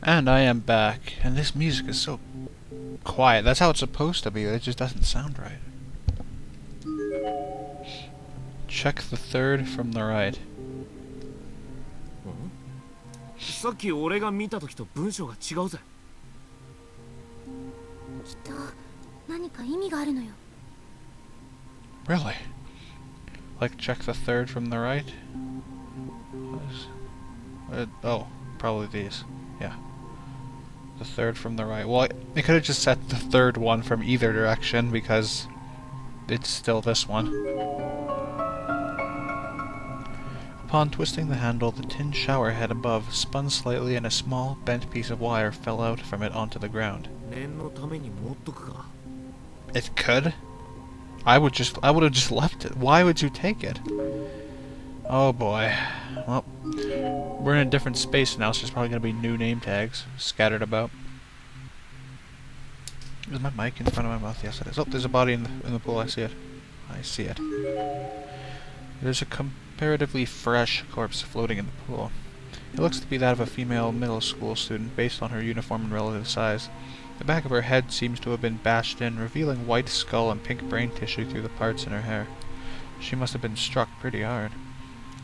And I am back, and this music is so quiet. That's how it's supposed to be, it just doesn't sound right. Check the third from the right. さっき俺が見た時と文章が違うぜ。きっと何か意味があるのよ。Really? Like check the third from the right? Oh, probably these. Yeah. The third from the right. Well, it could have just set the third one from either direction because it's still this one. Upon twisting the handle, the tin shower head above spun slightly and a small, bent piece of wire fell out from it onto the ground. It could? I would have just left it. Why would you take it? Oh boy. Well, we're in a different space now, so there's probably going to be new name tags scattered about. Is my mic in front of my mouth? Yes, it is. Oh, there's a body in the pool. I see it. I see it. There's a comparatively fresh corpse floating in the pool. It looks to be that of a female middle school student based on her uniform and relative size. The back of her head seems to have been bashed in, revealing white skull and pink brain tissue through the parts in her hair. She must have been struck pretty hard.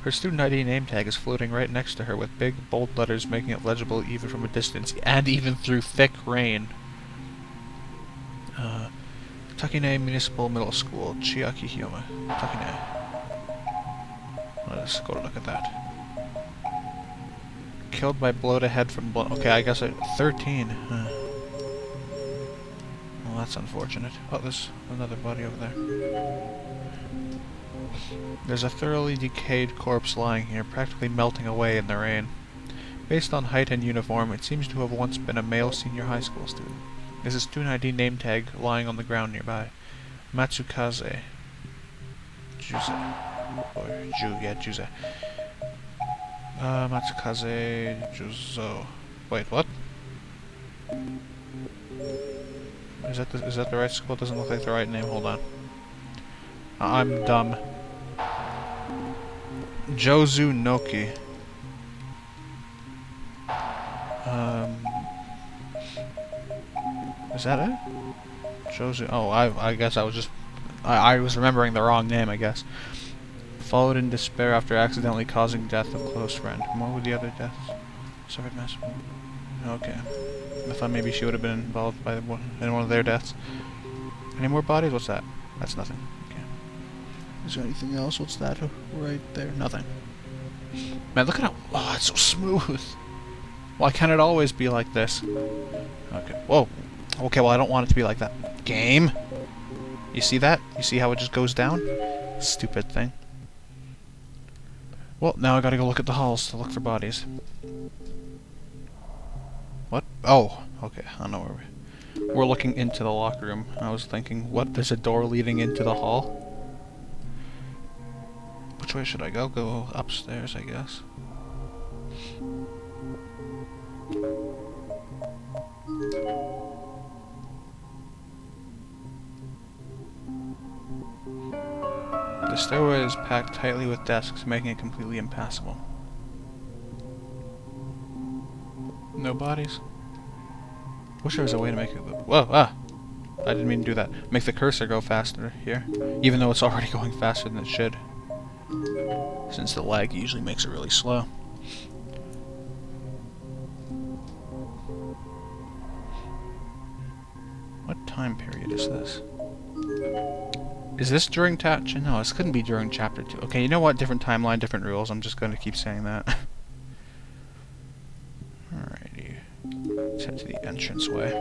Her student ID name tag is floating right next to her with big, bold letters making it legible even from a distance, and even through thick rain. Takine Municipal Middle School, Chiaki Hyoma. Takine. Let's go to look at that. Killed by blow to head from blood. Okay, I guess 13. Well, that's unfortunate. Oh, there's another body over there. There's a thoroughly decayed corpse lying here, practically melting away in the rain. Based on height and uniform, it seems to have once been a male senior high school student. There's a student ID name tag lying on the ground nearby. Matsukaze. Juze. Or Juze. Matsukaze Juzo. Wait, what? Is that the right school? It doesn't look like the right name. Hold on. I'm dumb. Jozu Noki. Is that it? Jozu. Oh, I guess I was just. I was remembering the wrong name, I guess. Followed in despair after accidentally causing death of close friend. What were the other deaths? Suffered massive. Okay. I thought maybe she would have been involved in one of their deaths. Any more bodies? What's that? That's nothing. Okay. Is there anything else? What's that right there? Nothing. Man, look at how... Oh, it's so smooth. Why can't it always be like this? Okay. Whoa. Okay, well, I don't want it to be like that. Game? You see that? You see how it just goes down? Stupid thing. Well, now I gotta go look at the halls to look for bodies. What? Oh, okay. I know where we're looking into the locker room. I was thinking, what? There's a door leading into the hall? Which way should I go? Go upstairs, I guess. The stairway is packed tightly with desks, making it completely impassable. No bodies? Wish there was a way to make it... Whoa, ah! I didn't mean to do that. Make the cursor go faster here, even though it's already going faster than it should. Since the lag usually makes it really slow. What time period is this? Is this during No, this couldn't be during Chapter 2. Okay, you know what? Different timeline, different rules. I'm just going to keep saying that. Alrighty. Let's head to the entranceway.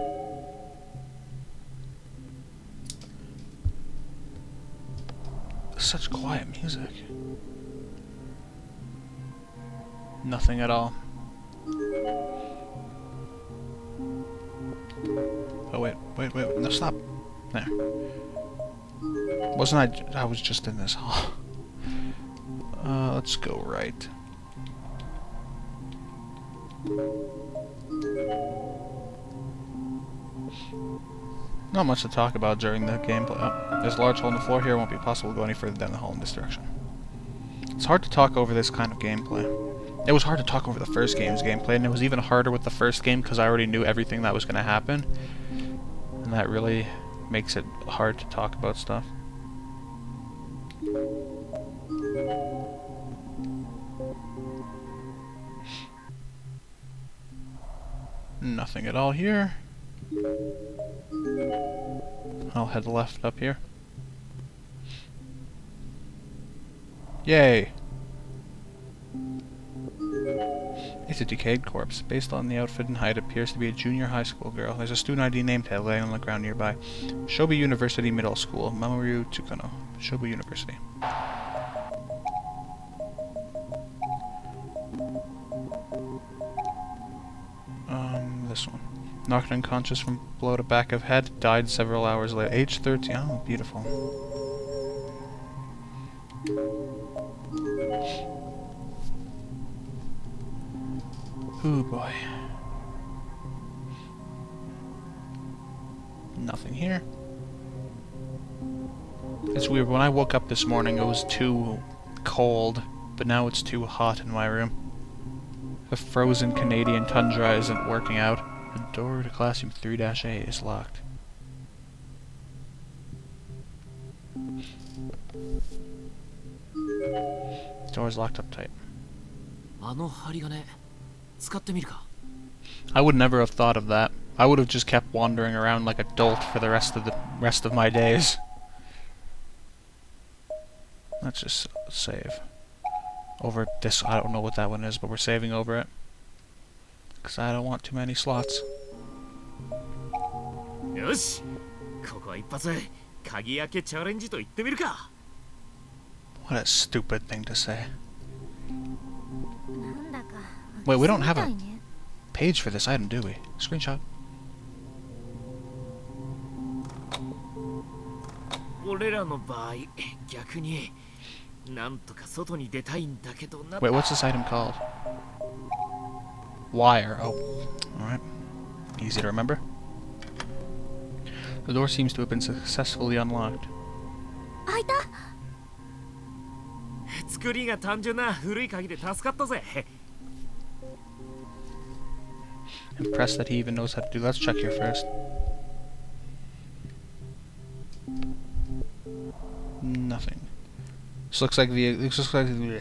Such quiet music. Nothing at all. Oh, wait. No, stop. There. Wasn't I was just in this hall. Let's go right. Not much to talk about during the gameplay. Oh, there's a large hole in the floor here. It won't be possible to go any further down the hall in this direction. It's hard to talk over this kind of gameplay. It was hard to talk over the first game's gameplay, and it was even harder with the first game because I already knew everything that was going to happen. And that really makes it hard to talk about stuff. Nothing at all here. I'll head left up here. Yay! It's a decayed corpse. Based on the outfit and height, it appears to be a junior high school girl. There's a student ID name tag laying on the ground nearby. Shobu University Middle School. Mamoru Tsukuno. Shobu University. This one. Knocked unconscious from blow to back of head. Died several hours later. Age 13. Oh, beautiful. Ooh, boy. Nothing here. It's weird. When I woke up this morning, it was too cold, but now it's too hot in my room. The frozen Canadian tundra isn't working out. The door to classroom 3-A is locked. The door is locked up tight. I would never have thought of that. I would have just kept wandering around like a dolt for the rest of my days. Let's just save. Over this, I don't know what that one is, but we're saving over it. Because I don't want too many slots. Yosh! ここは一発鍵開けチャレンジと言ってみるか What a stupid thing to say. Wait, we don't have a page for this item, do we? Screenshot. 俺らの場合、逆になんとか外に出たいんだけどな。 Wait, what's this item called? Wire. Oh, alright. Easy to remember. The door seems to have been successfully unlocked. 開いた。作りが単純な古い鍵で助かったぜ。 Impressed that he even knows how to do. Let's check here first. Nothing. This looks like the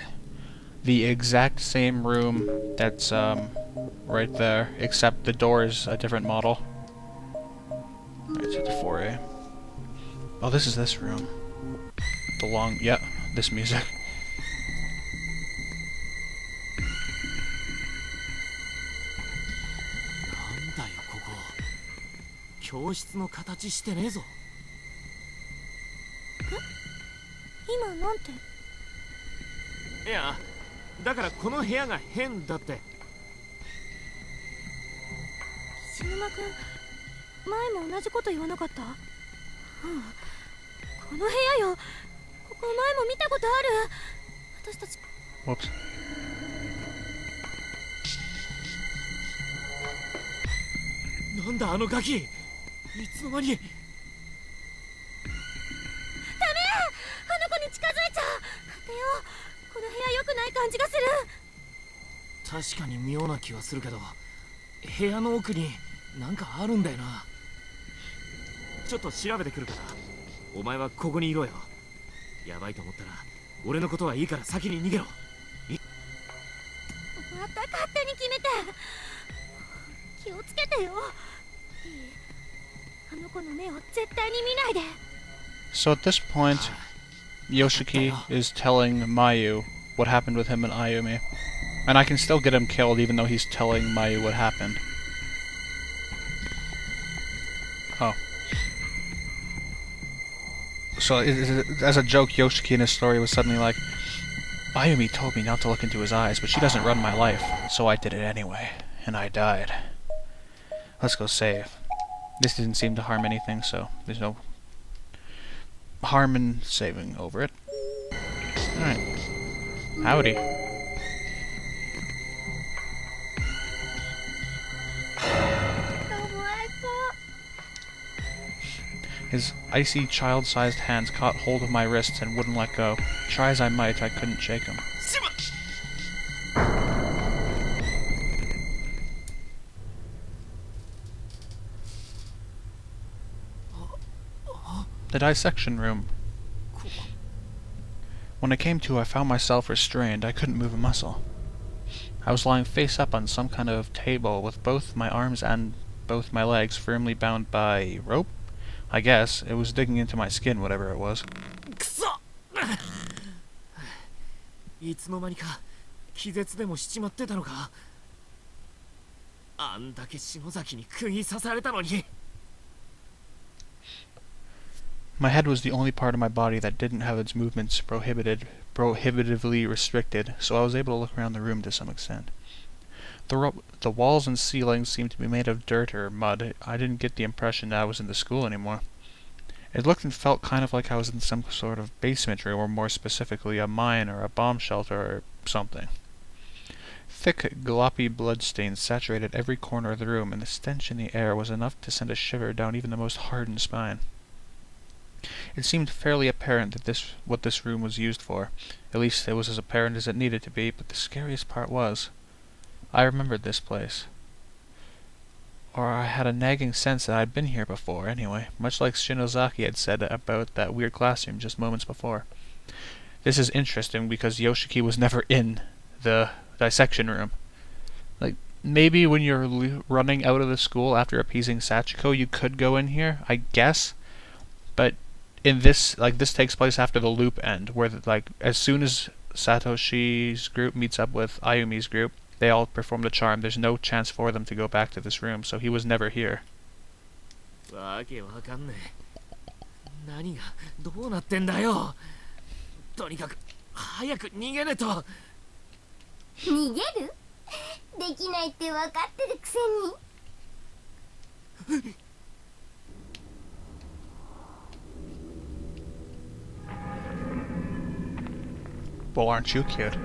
exact same room that's right there, except the door is a different model. Alright, it's at the 4A. Oh, this is this room. The long, yeah, this music. What? 今なんて。いや、だからこの部屋が変だって。石沼君、前も同じこと言わなかった？うん。この部屋よ。ここ前も見たことある。私たち。Whoops. なんだあのガキ。いつの間に。ダメ！あの子に近づいちゃう。出よう。この部屋良くない感じがする。確かに妙な気はするけど、部屋の奥になんかあるんだよな。ちょっと調べてくるから。お前はここにいろよ。やばいと思ったら、俺のことはいいから先に逃げろ。また勝手に決めて。気をつけてよ。いい？あの子の目を絶対に見ないで。 So at this point, Yoshiki is telling Mayu what happened with him and Ayumi. And I can still get him killed even though he's telling Mayu what happened. Oh. So as a joke, Yoshiki in his story was suddenly like, Ayumi told me not to look into his eyes, but she doesn't run my life, so I did it anyway, and I died. Let's go save. This didn't seem to harm anything, so there's no harm in saving over it. Alright. Howdy. His icy, child-sized hands caught hold of my wrists and wouldn't let go. Try as I might, I couldn't shake them. The dissection room. When I came to, I found myself restrained. I couldn't move a muscle. I was lying face up on some kind of table with both my arms and both my legs firmly bound by rope? I guess. It was digging into my skin, whatever it was. くそいつの間にか気絶でもしちまってたのか。あんだけ篠崎に釘刺されたのに。 My head was the only part of my body that didn't have its movements prohibitively restricted, so I was able to look around the room to some extent. The walls and ceilings seemed to be made of dirt or mud. I didn't get the impression that I was in the school anymore. It looked and felt kind of like I was in some sort of basement room, or more specifically a mine or a bomb shelter or something. Thick, gloppy bloodstains saturated every corner of the room, and the stench in the air was enough to send a shiver down even the most hardened spine. It seemed fairly apparent that what this room was used for. At least it was as apparent as it needed to be, but the scariest part was, I remembered this place. Or I had a nagging sense that I'd been here before, anyway, much like Shinozaki had said about that weird classroom just moments before. This is interesting because Yoshiki was never in the dissection room. Like, maybe when you're running out of the school after appeasing Sachiko, you could go in here, I guess, but in this, this takes place after the loop end, where, as soon as Satoshi's group meets up with Ayumi's group, they all perform the charm. There's no chance for them to go back to this room, so he was never here. わけわかんねえ。何がどうなってんだよ。とにかく早く逃げねえと。逃げる？できないって分かってるくせに。Well, aren't you cute?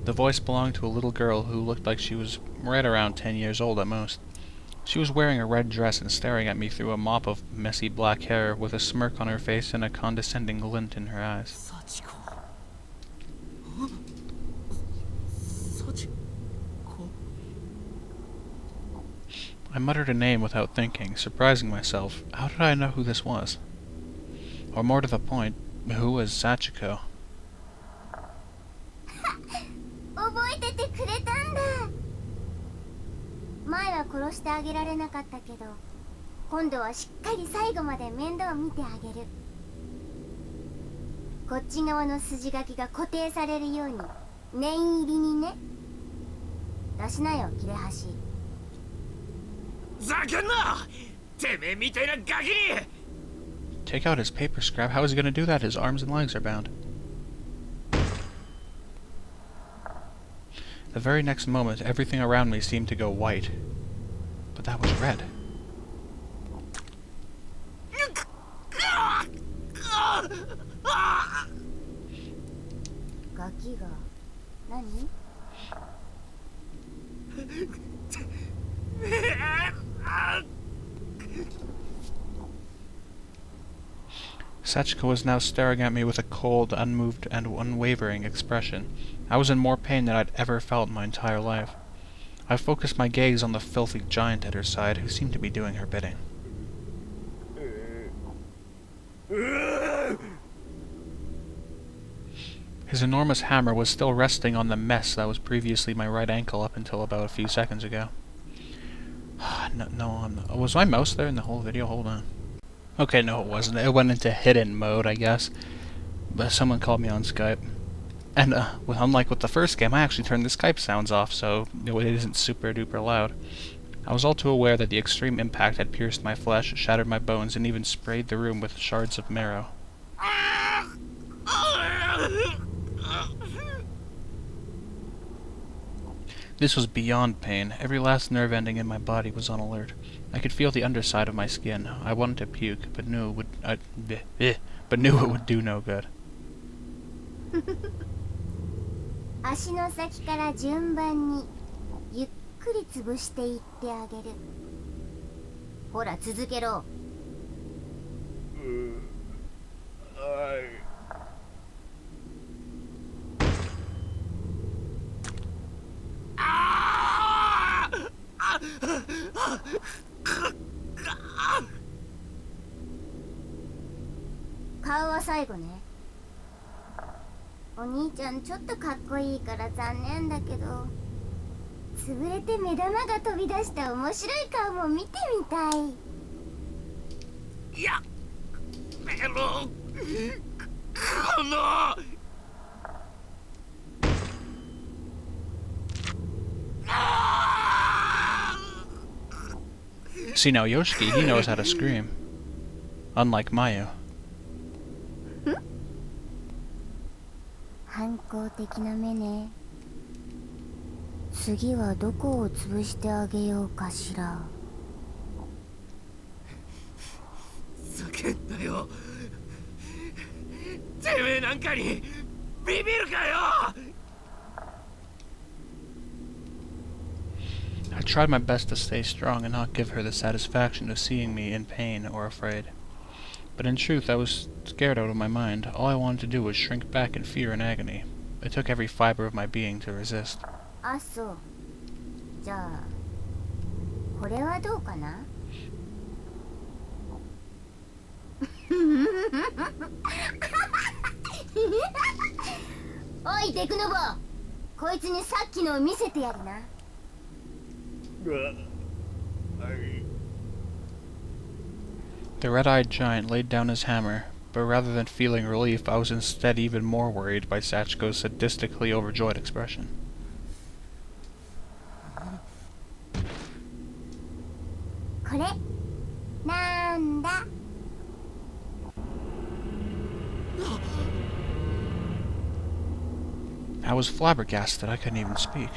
The voice belonged to a little girl who looked like she was right around 10 years old at most. She was wearing a red dress and staring at me through a mop of messy black hair, with a smirk on her face and a condescending glint in her eyes. Sachiko. Sachiko. I muttered a name without thinking, surprising myself. How did I know who this was? Or more to the point, who was Sachiko? 覚えててくれたんだ。前は殺してあげられなかったけど、今度はしっかり最後まで面倒見てあげる。こっち側の筋書きが固定されるように念入りにね。出しなよ、切れ端。ざけんな！てめえみたいなガキに！ Take out his paper scrap? How is he going to do that? His arms and legs are bound. The very next moment, everything around me seemed to go white. But that was red. Gaki ga nani? Sachiko was now staring at me with a cold, unmoved, and unwavering expression. I was in more pain than I'd ever felt in my entire life. I focused my gaze on the filthy giant at her side, who seemed to be doing her bidding. His enormous hammer was still resting on the mess that was previously my right ankle up until about a few seconds ago. No, I'm not. Was my mouse there in the whole video? Hold on. Okay, no it wasn't. It went into hidden mode, I guess. But someone called me on Skype. And, well, unlike with the first game, I actually turned the Skype sounds off, so it isn't super duper loud. I was all too aware that the extreme impact had pierced my flesh, shattered my bones, and even sprayed the room with shards of marrow. This was beyond pain. Every last nerve ending in my body was on alert. I could feel the underside of my skin. I wanted to puke, but knew it would do no good. 足の先から順番にゆっくり潰していってあげる。ほら続けろ。顔は最後ね。お兄ちゃんちょっとかっこいいから残念だけど、潰れて目玉が飛び出した面白い顔も見てみたい。いやメロこのSee now, Yoshiki, he knows how to scream. Unlike Mayu. 反抗的な目ね。次はどこを潰してあげようかしら。叫んだよ。てめえなんかにビビるかよ。I tried my best to stay strong and not give her the satisfaction of seeing me in pain or afraid. But in truth, I was scared out of my mind. All I wanted to do was shrink back in fear and agony. It took every fiber of my being to resist. あ、そう。じゃあこれはどうかな。おいデクノボ、こいつにさっきのを見せてやるな。The red-eyed giant laid down his hammer, but rather than feeling relief, I was instead even more worried by Sachiko's sadistically overjoyed expression. これなんだ。I was flabbergasted. I couldn't even speak.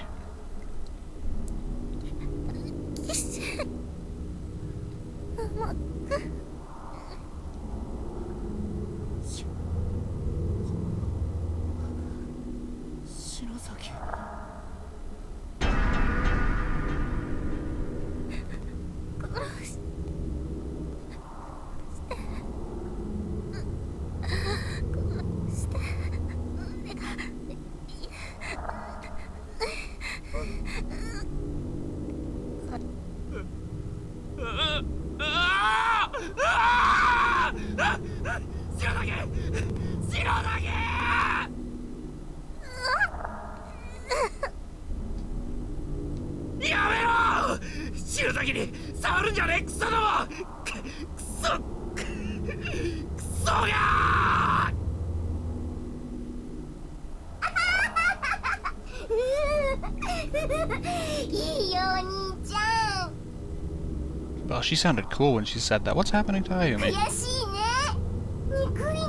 やめろ！白崎に触るんじゃねえクソども！クソがいいよお兄ちゃん。 Well, she sounded cool when she said that. What's happening to 悔 Ayumi? しいね。憎いね。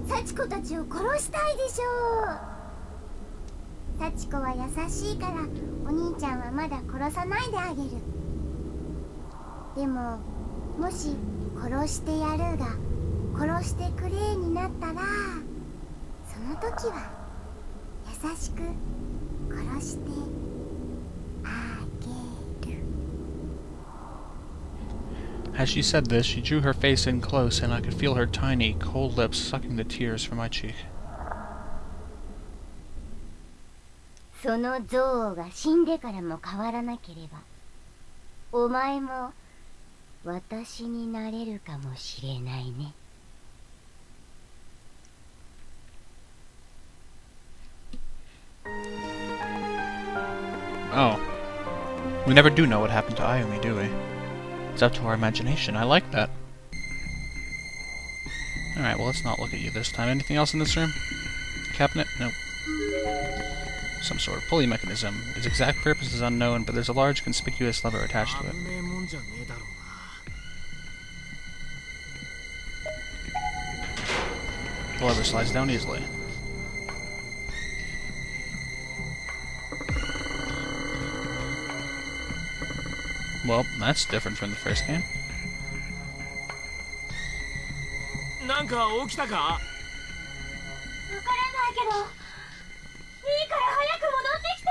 幸子たちを殺したいでしょう。幸子は優しいからお兄ちゃんはまだ殺さないであげる。でももし殺してやるが殺してくれになったら、その時は優しく殺してあげる。 As she said this, she drew her face in close, and I could feel her tiny, cold lips sucking the tears from my cheek. その憎悪が死んでからも変わらなければ、お前も私になれるかもしれないね。 Oh. We never do know what happened to Ayumi, do we? It's up to our imagination. I like that. Alright, well, let's not look at you this time. Anything else in this room? Cabinet? Nope. Some sort of pulley mechanism. Its exact purpose is unknown, but there's a large conspicuous lever attached to it. The lever slides down easily. Well, that's different from the first game. なんか起きたか？わからないけど、いいから早く戻ってきて。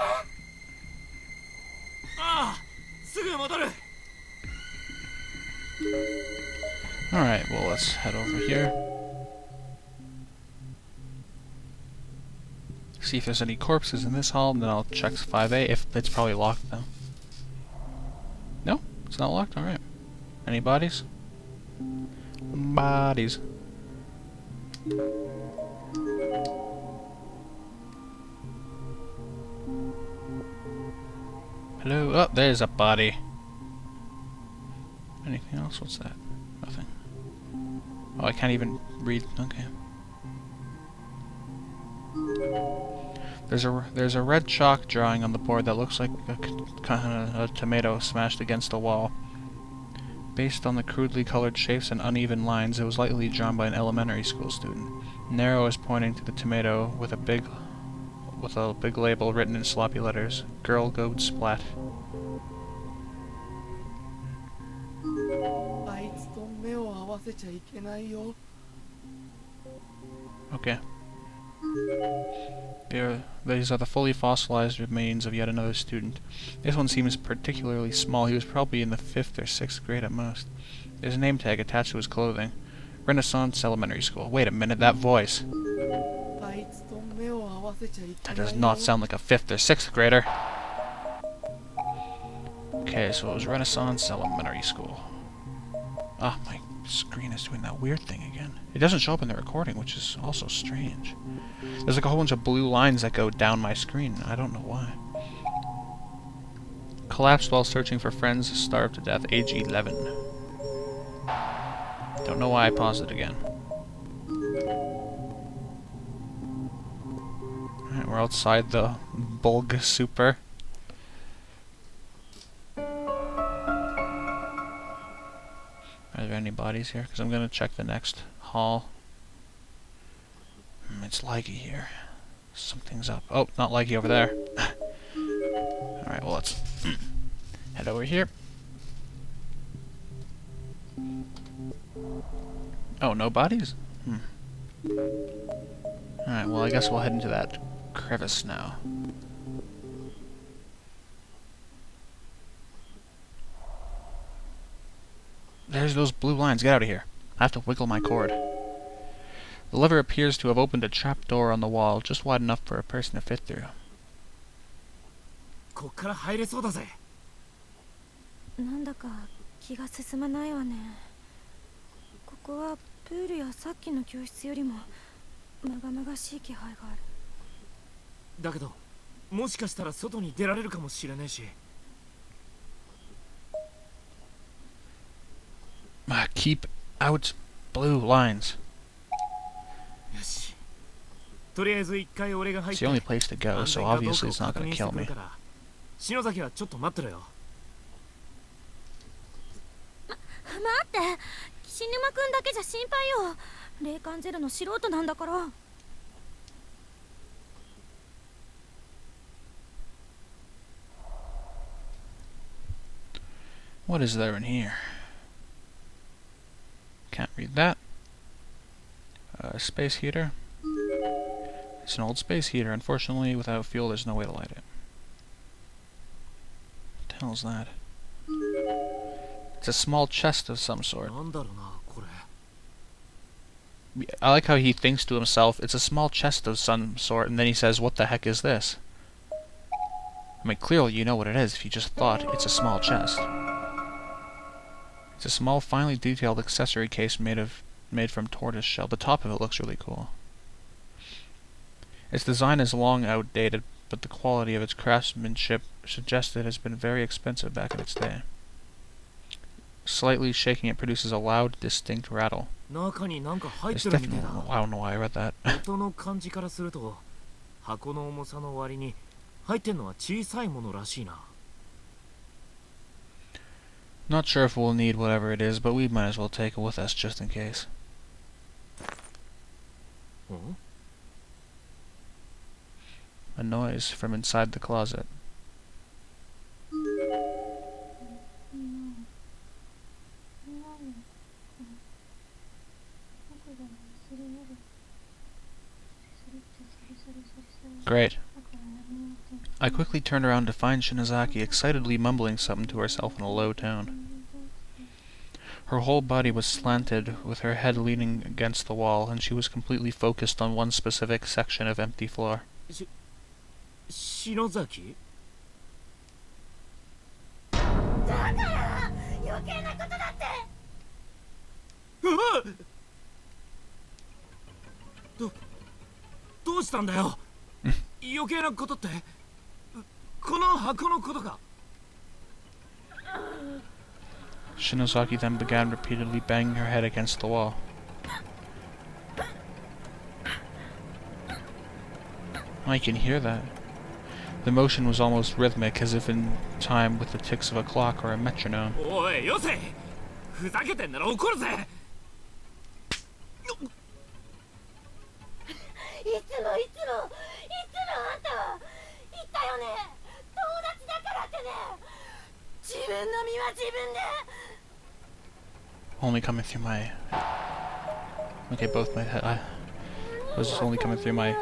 ああ、すぐ戻る。Alright, well, let's head over here. See if there's any corpses in this hall, and then I'll check 5A, if it's probably locked though. No? It's not locked? Alright. Any bodies? Bodies. Hello? Oh, there's a body. Anything else? What's that? Nothing. Oh, I can't even read. Okay. There's a red chalk drawing on the board that looks like a tomato smashed against the wall. Based on the crudely colored shapes and uneven lines, it was likely drawn by an elementary school student. An arrow is pointing to the tomato with a big label written in sloppy letters. Girl Goat Splat. Okay. These are the fully fossilized remains of yet another student. This one seems particularly small. He was probably in the 5th or 6th grade at most. There's a name tag attached to his clothing. Renaissance Elementary School. Wait a minute, that voice. That does not sound like a 5th or 6th grader. Okay, so it was Renaissance Elementary School. Ah, my screen is doing that weird thing again. It doesn't show up in the recording, which is also strange. There's like a whole bunch of blue lines that go down my screen. I don't know why. Collapsed while searching for friends, starved to death, age 11. Don't know why I paused it again. Alright, we're outside the Bulg Super. Are there any bodies here? Because I'm going to check the next hall. It's laggy here. Something's up. Oh, not laggy over there. Alright, well, let's head over here. Oh, no bodies? Alright, well, I guess we'll head into that crevice now. There's those blue lines. Get out of here. I have to wiggle my cord. The lever appears to have opened a trap door on the wall, just wide enough for a person to fit through. こっから入れそうだぜ。なんだか気が進まないわね。ここはプールやさっきの教室よりもまがまがしい気配がある。だけど、もしかしたら外に出られるかもしれないし。Keep out blue lines. It's the only place to go, so obviously it's not going to kill me. 篠崎はちょっと待ってろよ。待って、岸沼くんだけじゃ心配よ。霊感ゼロの素人なんだから。What is there in here? Can't read that. Space heater. It's an old space heater. Unfortunately, without fuel, there's no way to light it. What the hell is that? It's a small chest of some sort. I like how he thinks to himself, it's a small chest of some sort, and then he says, what the heck is this? I mean, clearly you know what it is if you just thought it's a small chest. It's a small, finely detailed accessory case made from tortoise shell. The top of it looks really cool. Its design is long outdated, but the quality of its craftsmanship suggests it has been very expensive back in its day. Slightly shaking it produces a loud, distinct rattle. It's definitely... I don't know why I read that. Not sure if we'll need whatever it is, but we might as well take it with us just in case. A noise from inside the closet. Great. I quickly turned around to find Shinozaki excitedly mumbling something to herself in a low tone. Her whole body was slanted, with her head leaning against the wall, and she was completely focused on one specific section of empty floor. Shinozaki? 余計なことだって。どうしたんだよ。余計なことってこの箱のことか。 Shinozaki then began repeatedly banging her head against the wall. I can hear that. The motion was almost rhythmic, as if in time with the ticks of a clock or a metronome. おいよせ、ふざけてんなら怒るぜ。いつもあんたは言ったよね、友達だからってね。自分の身は自分で。 Only coming through my... Okay, both my head. I was just only coming through my...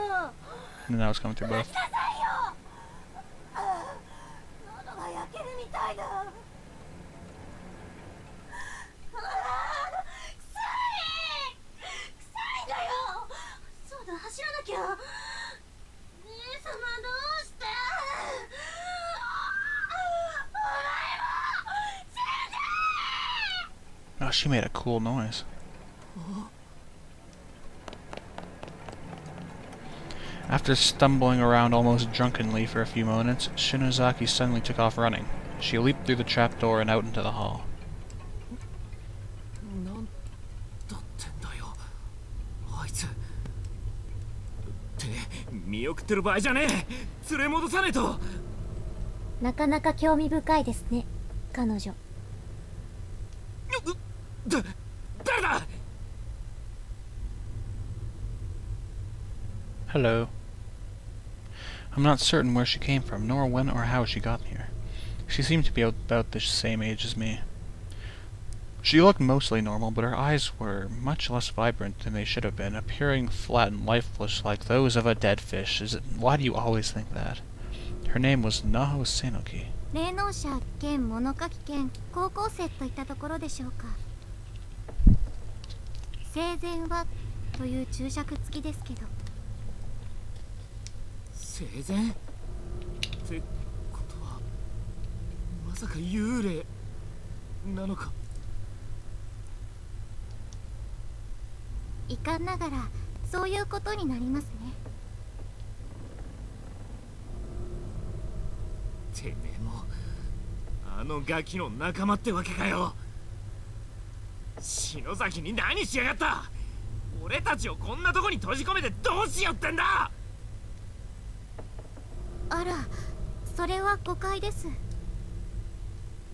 And now it's coming through both. 喉が焼けるみたいだ。臭いだよ。そうだ、走らなきゃ。姉様どうして。お前も死ね。 Oh, she made a cool noise. After stumbling around almost drunkenly for a few moments, Shinozaki suddenly took off running. She leaped through the trapdoor and out into the hall. なんだってんだよ、あいつ。って見送ってる場合じゃねえ。連れ戻さねえと。なかなか興味深いですね、彼女。誰だ。 Hello. I'm not certain where she came from, nor when or how she got here. She seemed to be about the same age as me. She looked mostly normal, but her eyes were much less vibrant than they should have been, appearing flat and lifeless like those of a dead fish. Why do you always think that? Her name was Naho Senoki. 霊能者兼物書き兼高校生といったところでしょうか。生前はという注釈付きですけど。生前ってことは、まさか幽霊なのか。遺憾ながらそういうことになりますね。てめえもあのガキの仲間ってわけかよ。篠崎に何しやがった。俺たちをこんなとこに閉じ込めてどうしようってんだ。あら、それは誤解です。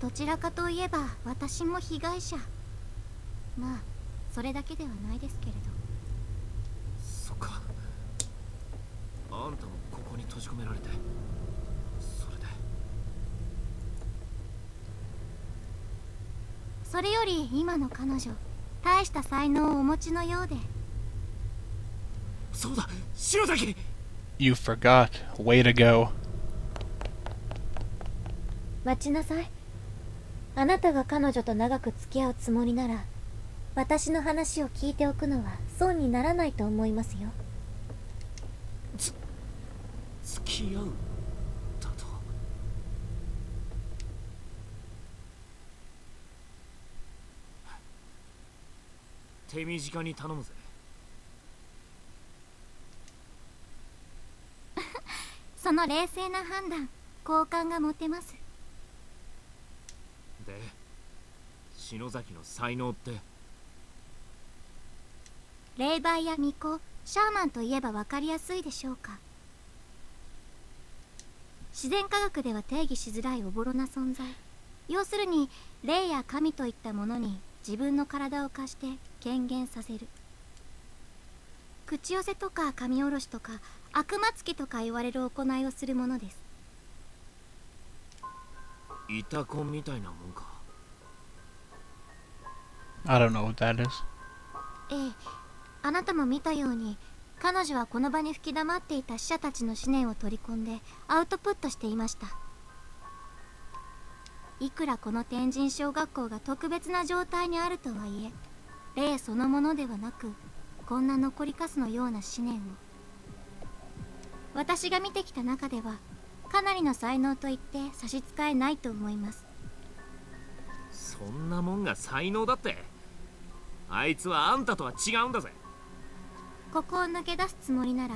どちらかといえば私も被害者。まあそれだけではないですけれど。そっか、あんたもここに閉じ込められて。それで。それより今の彼女、大した才能をお持ちのようで。そうだ、篠崎。 You forgot. Way to go. 待ちなさい。あなたが彼女と長く付き合うつもりなら、私の話を聞いておくのは損にならないと思いますよ。付き合うだと。手短に頼むぜ。その冷静な判断、好感が持てます。で、篠崎の才能って。霊媒や巫女、シャーマンといえば分かりやすいでしょうか。自然科学では定義しづらいおぼろな存在。要するに霊や神といったものに自分の体を貸して権限させる。口寄せとか神下ろしとか悪魔つきとか言われる行いをするものです。イタコみたいなもんか。 I don't know what that is. ええ、あなたも見たように彼女はこの場に吹き溜まっていた死者たちの思念を取り込んでアウトプットしていました。いくらこの天神小学校が特別な状態にあるとはいえ、霊そのものではなくこんな残りかすのような思念を。私が見てきた中ではかなりの才能と言って差し支えないと思います。そそんなもんが才能だって。あいつはあんたとは違うんだぜ。ここを抜け出すつもりなら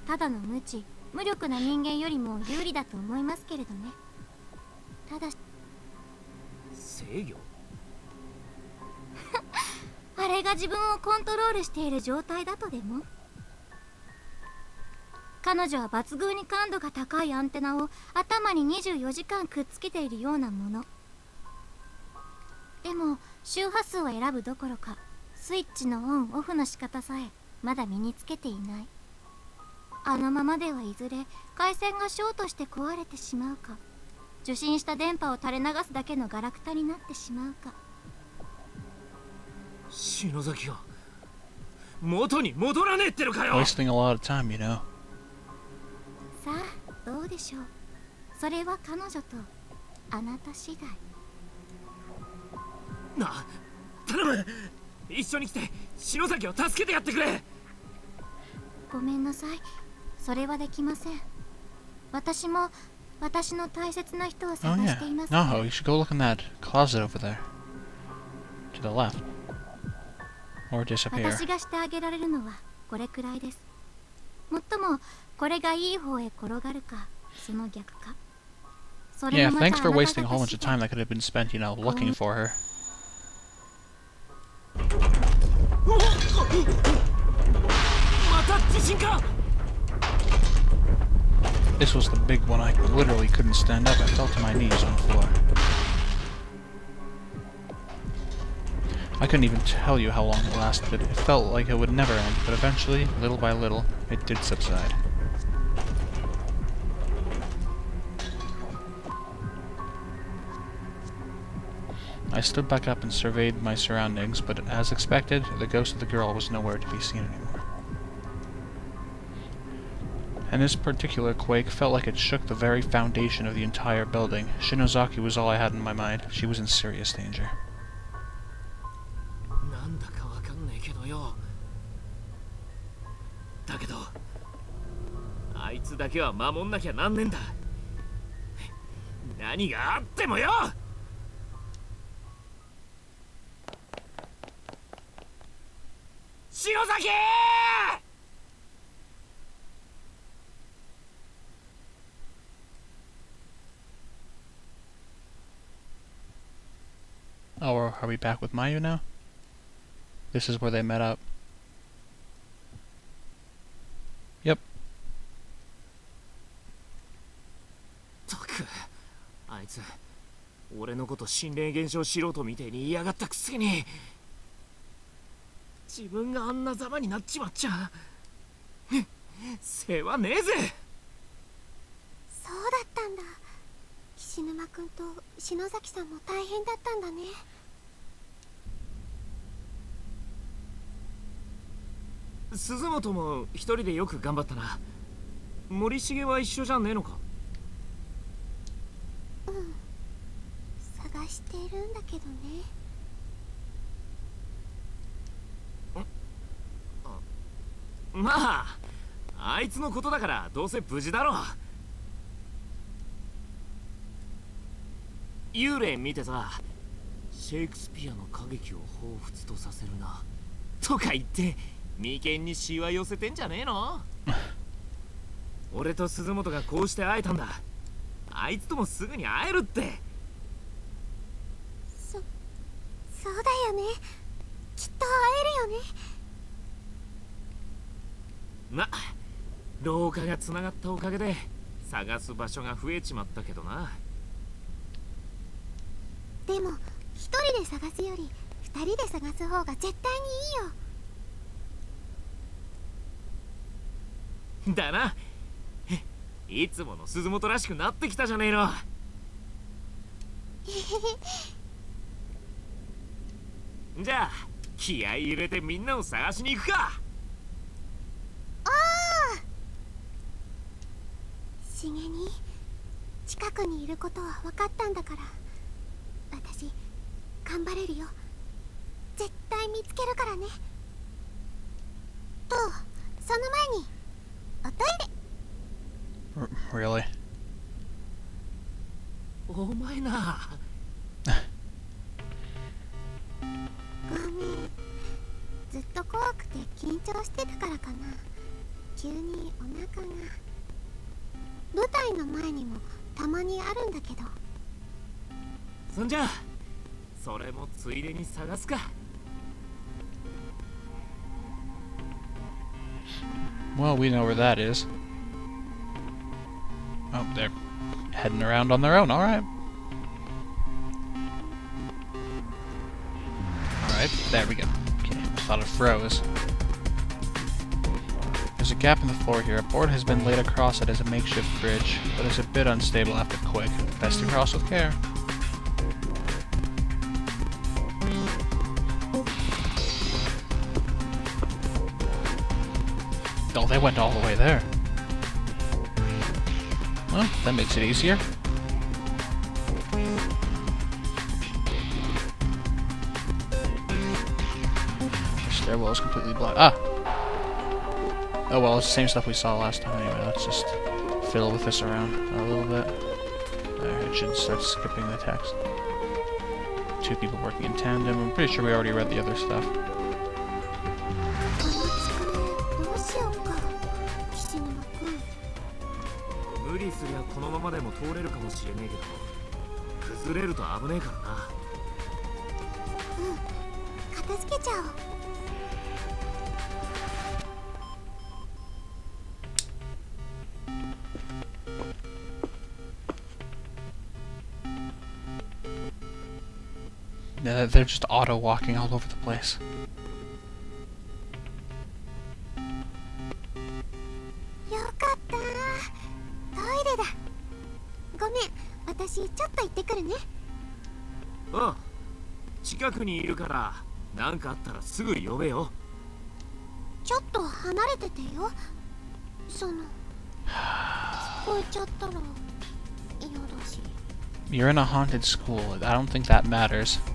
ただの無知無力な人間よりも有利だと思いますけれどね。ただし制御？あれが自分をコントロールしている状態だとでも。彼女は抜群に感度が高いアンテナを頭に24時間くっつけているようなもの。でも周波数を選ぶどころかスイッチのオンオフの仕方さえまだ身につけていない。あのままではいずれ回線がショートして壊れてしまうか、受信した電波を垂れ流すだけのガラクタになってしまうか。篠崎が元に戻らねえってのかよ。 Wasting a lot of time, you know. さあどうでしょう。それは彼女とあなた次第。な、頼む、一緒に来て篠崎を助けてやってくれ。ごめんなさい、それはできません。私も私の大切な人を Oh 探 yeah. しています。Naho, you should go look in that closet over there. To the left. Or disappear. 私がしてあげられるのはこれくらいです。もっともこれがいい方へ転がるかその逆か。それ Yeah, もまた thanks for あなた wasting a whole bunch 次 of 第。 time that could have been spent, you know, looking for her. また地震か。 This was the big one. I literally couldn't stand up. I fell to my knees on the floor. I couldn't even tell you how long it lasted. It felt like it would never end, but eventually, little by little, it did subside. I stood back up and surveyed my surroundings, but as expected, the ghost of the girl was nowhere to be seen anymore. And this particular quake felt like it shook the very foundation of the entire building. Shinozaki was all I had in my mind. She was in serious danger. なんだかわかんねえけどよ。だけどあいつだけは守んなきゃなんねえんだ。何があってもよ。篠崎！ Oh, are we back with Mayu now? This is where they met up. Yep. ったく、あいつ俺のこと心霊現象素人みてえに言いやがったくせに、自分があんなざまになっちまっちゃ世話ねえぜ。そうだったんだ。岸沼くんと篠崎さんも大変だったんだね。鈴本も一人でよく頑張ったな。森重は一緒じゃねえのか。うん、探してるんだけどね。まああいつのことだからどうせ無事だろう。幽霊見てさ、シェイクスピアの歌劇を彷彿とさせるなとか言って眉間にシワ寄せてんじゃねえの。俺と鈴本がこうして会えたんだ。あいつともすぐに会えるって。そうだよね。きっと会えるよね。ま、廊下がつながったおかげで探す場所が増えちまったけどな。でも一人で探すより二人で探す方が絶対にいいよ。だな。いつもの鈴本らしくなってきたじゃねえの。じゃあ気合い入れてみんなを探しに行くか。しげに近くにいることは分かったんだから、私頑張れるよ。絶対見つけるからね。とその前におトイレ。Really? お前な。緊張してたからかな。急にお腹が。舞台の前にもたまにあるんだけど。そんじゃそれもついでに探すか。Well, we know where that is. Oh, they're heading around on their own, alright. Alright, there we go. Okay, I thought it froze. There's a gap in the floor here. A board has been laid across it as a makeshift bridge, but is a bit unstable after quake. Best to cross with care. Oh, they went all the way there. Well, that makes it easier. The stairwell is completely blocked. Ah! Oh well, it's the same stuff we saw last time anyway. Let's just fiddle with this around a little bit. There, it should start skipping the text. 2 people working in tandem. I'm pretty sure we already read the other stuff. どうしようか、岸沼くん。無理すりゃこのままでも通れるかもしれねえけど、崩れると危ねえからな。片付けちゃおう。Yeah, they're just auto walking all over the place. よかった。トイレだ。ごめん、私ちょっと行ってくるね。ああ、近くにいるから何かあったらすぐ呼べよ。ちょっと離れててよ。聞こえちゃったら嫌だし。 You're in a haunted school. I don't think that matters.「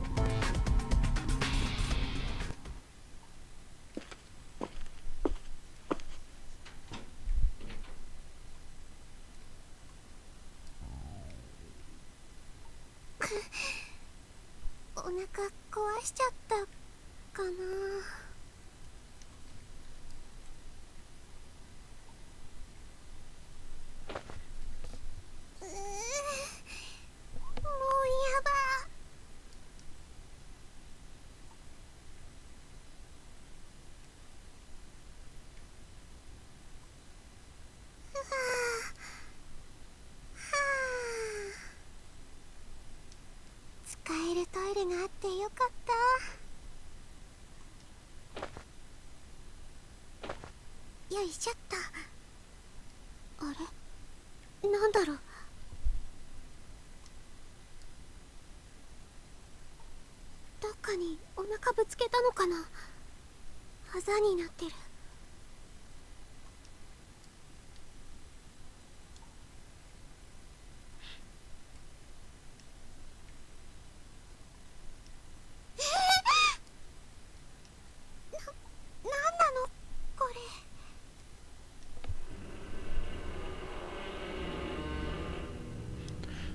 お腹壊しちゃったかな」。もうやだ。使えるトイレがあってよかった。よいしょっと。あれ、なんだろう。どっかにお腹ぶつけたのかな。あざになってる。なんなのこれ。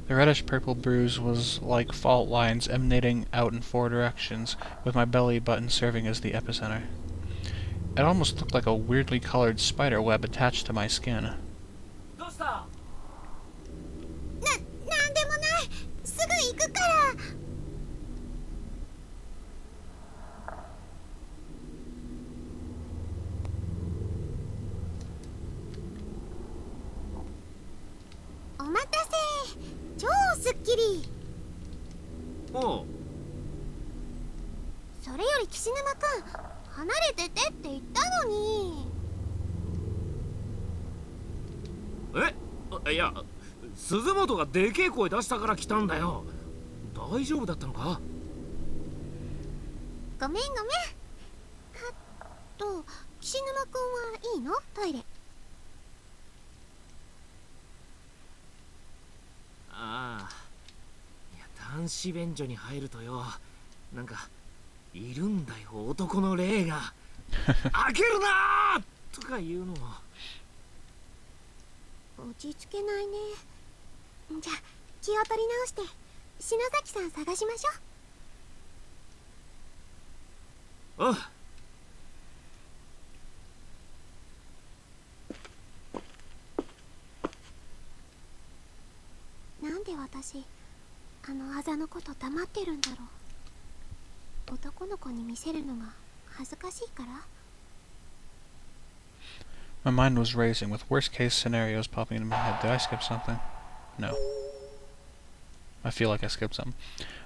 The reddish-purple bruise was like fault lines emanating out in 4 directions, with my belly button serving as the epicenter. It almost looked like a weirdly colored spider web attached to my skin. どうした？なんでもない。すぐ行くから。お待たせ。超すっきり。おう。それより岸沼くん、離れててって言ったのに。いや、鈴本がでけえ声出したから来たんだよ。大丈夫だったのか？ごめん。岸沼くんはいいの？トイレ。ああ、いや、男子便所に入るとよ、なんかいるんだよ、男の霊が。開けるなーとか言うの。落ち着けないね。じゃあ気を取り直して篠崎さん探しましょう。ああ、で私あのあざのこと黙ってるんだろう。男の子に見せるのが恥ずかしいから。 My mind was racing, with worst-case scenarios popping into my head. Did I skip something? No. I feel like I skipped something.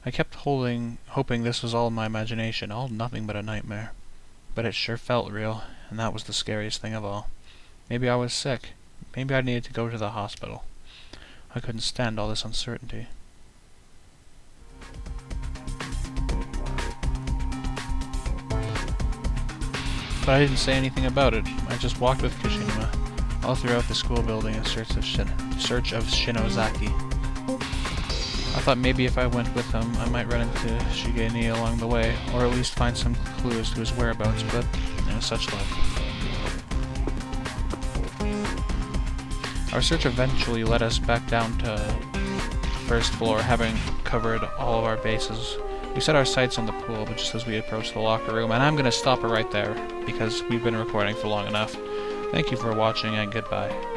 I kept hoping this was all my imagination, all nothing but a nightmare. But it sure felt real, and that was the scariest thing of all. Maybe I was sick. Maybe I needed to go to the hospital. I couldn't stand all this uncertainty. But I didn't say anything about it. I just walked with Kishinuma all throughout the school building in search of Shinozaki. I thought maybe if I went with him, I might run into Shigeni along the way, or at least find some clues to his whereabouts, but such luck. Our search eventually led us back down to the first floor, having covered all of our bases. We set our sights on the pool, but just as we approached the locker room, and I'm going to stop it right there, because we've been recording for long enough. Thank you for watching, and goodbye.